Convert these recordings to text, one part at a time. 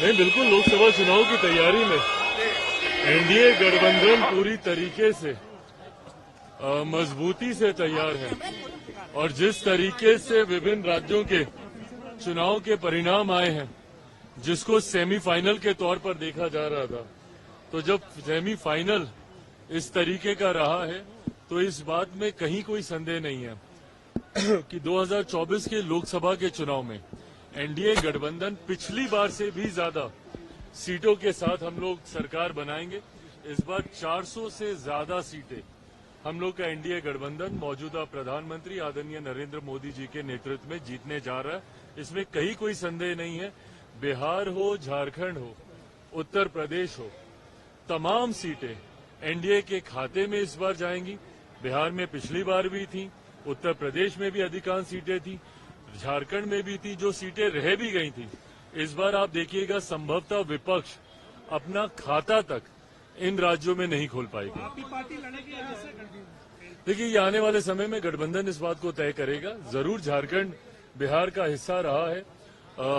नहीं, बिल्कुल लोकसभा चुनाव की तैयारी में एनडीए गठबंधन पूरी तरीके से मजबूती से तैयार है और जिस तरीके से विभिन्न राज्यों के चुनाव के परिणाम आए हैं, जिसको सेमीफाइनल के तौर पर देखा जा रहा था, तो जब सेमीफाइनल इस तरीके का रहा है तो इस बात में कहीं कोई संदेह नहीं है कि 2024 के लोकसभा के चुनाव में एनडीए गठबंधन पिछली बार से भी ज्यादा सीटों के साथ हम लोग सरकार बनाएंगे। इस बार 400 से ज्यादा सीटें हम लोग का एनडीए गठबंधन मौजूदा प्रधानमंत्री आदरणीय नरेंद्र मोदी जी के नेतृत्व में जीतने जा रहा है। इसमें कहीं कोई संदेह नहीं है। बिहार हो, झारखंड हो, उत्तर प्रदेश हो, तमाम सीटें एनडीए के खाते में इस बार जाएंगी। बिहार में पिछली बार भी थी, उत्तर प्रदेश में भी अधिकांश सीटें थी, झारखंड में भी थी। जो सीटें रह भी गई थी, इस बार आप देखिएगा संभवतः विपक्ष अपना खाता तक इन राज्यों में नहीं खोल पाएगी। आपकी पार्टी लड़ेगी यहाँ से? देखिए, ये आने वाले समय में गठबंधन इस बात को तय करेगा। जरूर झारखंड बिहार का हिस्सा रहा है।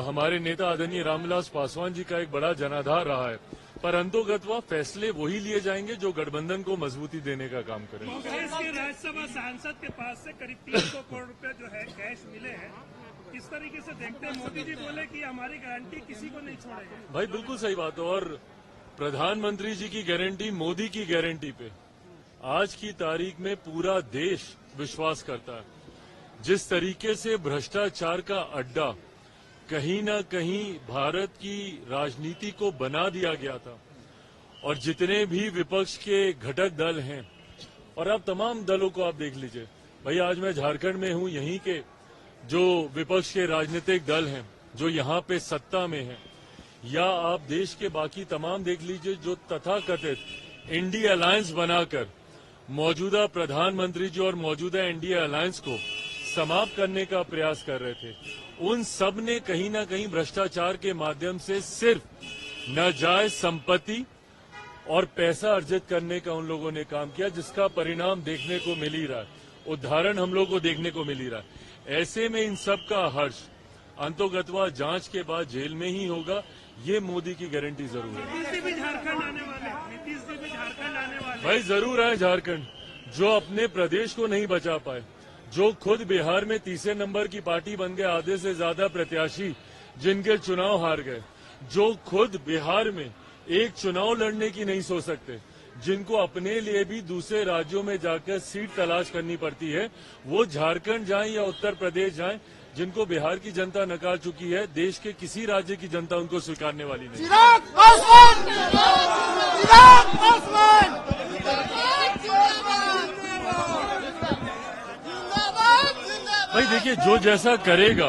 हमारे नेता आदरणीय रामविलास पासवान जी का एक बड़ा जनाधार रहा है, पर अंतोगत्वा फैसले वही लिए जाएंगे जो गठबंधन को मजबूती देने का काम करें। कांग्रेस के राज्यसभा सांसद के पास से करीब 300 करोड़ रुपए जो है कैश मिले हैं, किस तरीके से देखते हैं? मोदी जी बोले कि हमारी गारंटी किसी को नहीं छोड़ेगी। भाई बिल्कुल सही बात है। और प्रधानमंत्री जी की गारंटी, मोदी की गारंटी पे आज की तारीख में पूरा देश विश्वास करता है। जिस तरीके से भ्रष्टाचार का अड्डा कहीं न कहीं भारत की राजनीति को बना दिया गया था, और जितने भी विपक्ष के घटक दल हैं, और अब तमाम दलों को आप देख लीजिए। भाई आज मैं झारखंड में हूं, यहीं के जो विपक्ष के राजनीतिक दल हैं जो यहाँ पे सत्ता में हैं, या आप देश के बाकी तमाम देख लीजिए जो तथाकथित इंडी अलायंस बनाकर मौजूदा प्रधानमंत्री जी और मौजूदा एनडीए अलायंस को समाप्त करने का प्रयास कर रहे थे। उन सब ने कहीं न कहीं भ्रष्टाचार के माध्यम से सिर्फ नाजायज संपत्ति और पैसा अर्जित करने का उन लोगों ने काम किया, जिसका परिणाम देखने को मिल ही रहा है, उदाहरण हम लोग को देखने को मिल ही रहा है। ऐसे में इन सब का हर्ष अंतोगत्वा जांच के बाद जेल में ही होगा, ये मोदी की गारंटी जरूर है। नीतीश जी भी झारखंड आने वाले, नीतीश जी भी झारखंड आने वाले। भाई जरूर आए झारखंड, जो अपने प्रदेश को नहीं बचा पाए, जो खुद बिहार में तीसरे नंबर की पार्टी बन गए, आधे से ज्यादा प्रत्याशी जिनके चुनाव हार गए, जो खुद बिहार में एक चुनाव लड़ने की नहीं सोच सकते, जिनको अपने लिए भी दूसरे राज्यों में जाकर सीट तलाश करनी पड़ती है, वो झारखंड जाएं या उत्तर प्रदेश जाएं, जिनको बिहार की जनता नकार चुकी है, देश के किसी राज्य की जनता उनको स्वीकारने वाली नहीं। चिराग पासवान! चिराग पासवान! भाई देखिए, जो जैसा करेगा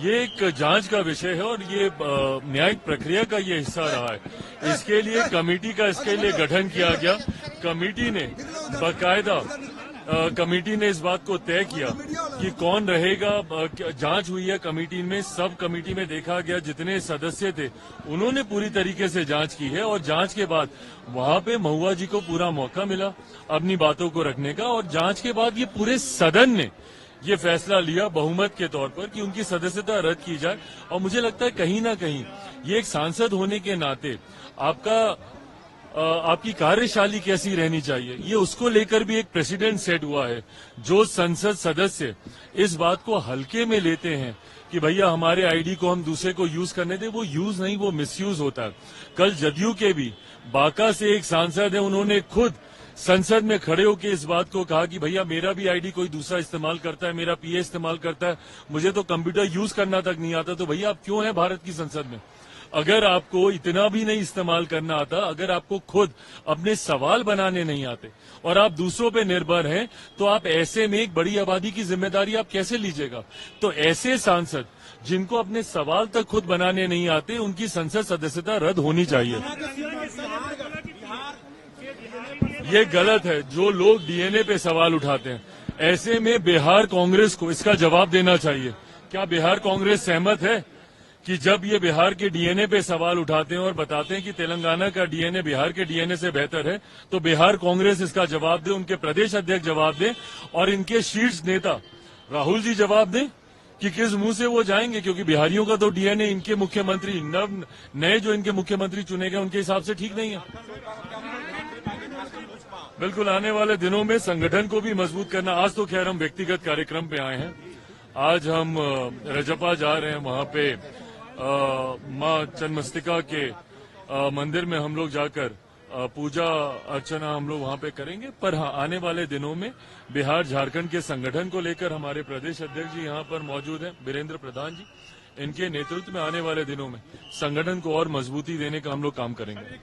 ये एक जांच का विषय है और ये न्यायिक प्रक्रिया का ये हिस्सा रहा है। इसके लिए कमेटी का इसके लिए गठन किया गया। कमेटी ने बाकायदा कमेटी ने इस बात को तय किया कि कौन रहेगा। जांच हुई है कमेटी में, सब कमेटी में देखा गया, जितने सदस्य थे उन्होंने पूरी तरीके से जांच की है, और जांच के बाद वहां पे महुआ जी को पूरा मौका मिला अपनी बातों को रखने का, और जांच के बाद ये पूरे सदन ने ये फैसला लिया बहुमत के तौर पर कि उनकी सदस्यता रद्द की जाए। और मुझे लगता है कहीं ना कहीं ये एक सांसद होने के नाते आपकी कार्यशैली कैसी रहनी चाहिए, ये उसको लेकर भी एक प्रेसिडेंट सेट हुआ है। जो संसद सदस्य इस बात को हल्के में लेते हैं कि भैया हमारे आईडी को हम दूसरे को यूज करने दें, वो यूज नहीं, वो मिसयूज होता है। कल जदयू के भी बांका से एक सांसद है, उन्होंने खुद संसद में खड़े होकर इस बात को कहा कि भैया मेरा भी आईडी कोई दूसरा इस्तेमाल करता है, मेरा पीए इस्तेमाल करता है, मुझे तो कंप्यूटर यूज करना तक नहीं आता, तो भैया आप क्यों हैं भारत की संसद में? अगर आपको इतना भी नहीं इस्तेमाल करना आता, अगर आपको खुद अपने सवाल बनाने नहीं आते और आप दूसरों पे निर्भर हैं, तो आप ऐसे में एक बड़ी आबादी की जिम्मेदारी आप कैसे लीजिएगा? तो ऐसे सांसद जिनको अपने सवाल तक खुद बनाने नहीं आते, उनकी संसद सदस्यता रद्द होनी चाहिए। ये गलत है जो लोग डीएनए पे सवाल उठाते हैं। ऐसे में बिहार कांग्रेस को इसका जवाब देना चाहिए। क्या बिहार कांग्रेस सहमत है कि जब ये बिहार के डीएनए पे सवाल उठाते हैं और बताते हैं कि तेलंगाना का डीएनए बिहार के डीएनए से बेहतर है, तो बिहार कांग्रेस इसका जवाब दे, उनके प्रदेश अध्यक्ष जवाब दें और इनके शीर्ष नेता राहुल जी जवाब दें कि किस मुंह से वो जाएंगे, क्योंकि बिहारियों का तो डीएनए इनके मुख्यमंत्री नए जो इनके मुख्यमंत्री चुने गए उनके हिसाब से ठीक नहीं है। बिल्कुल आने वाले दिनों में संगठन को भी मजबूत करना। आज तो खैर हम व्यक्तिगत कार्यक्रम पे आए हैं। आज हम रजपा जा रहे हैं, वहां पे मां चन्मस्तिका के मंदिर में हम लोग जाकर पूजा अर्चना हम लोग वहां पे करेंगे। पर हाँ, आने वाले दिनों में बिहार झारखंड के संगठन को लेकर हमारे प्रदेश अध्यक्ष जी यहाँ पर मौजूद हैं, वीरेंद्र प्रधान जी, इनके नेतृत्व में आने वाले दिनों में संगठन को और मजबूती देने का हम लोग काम करेंगे।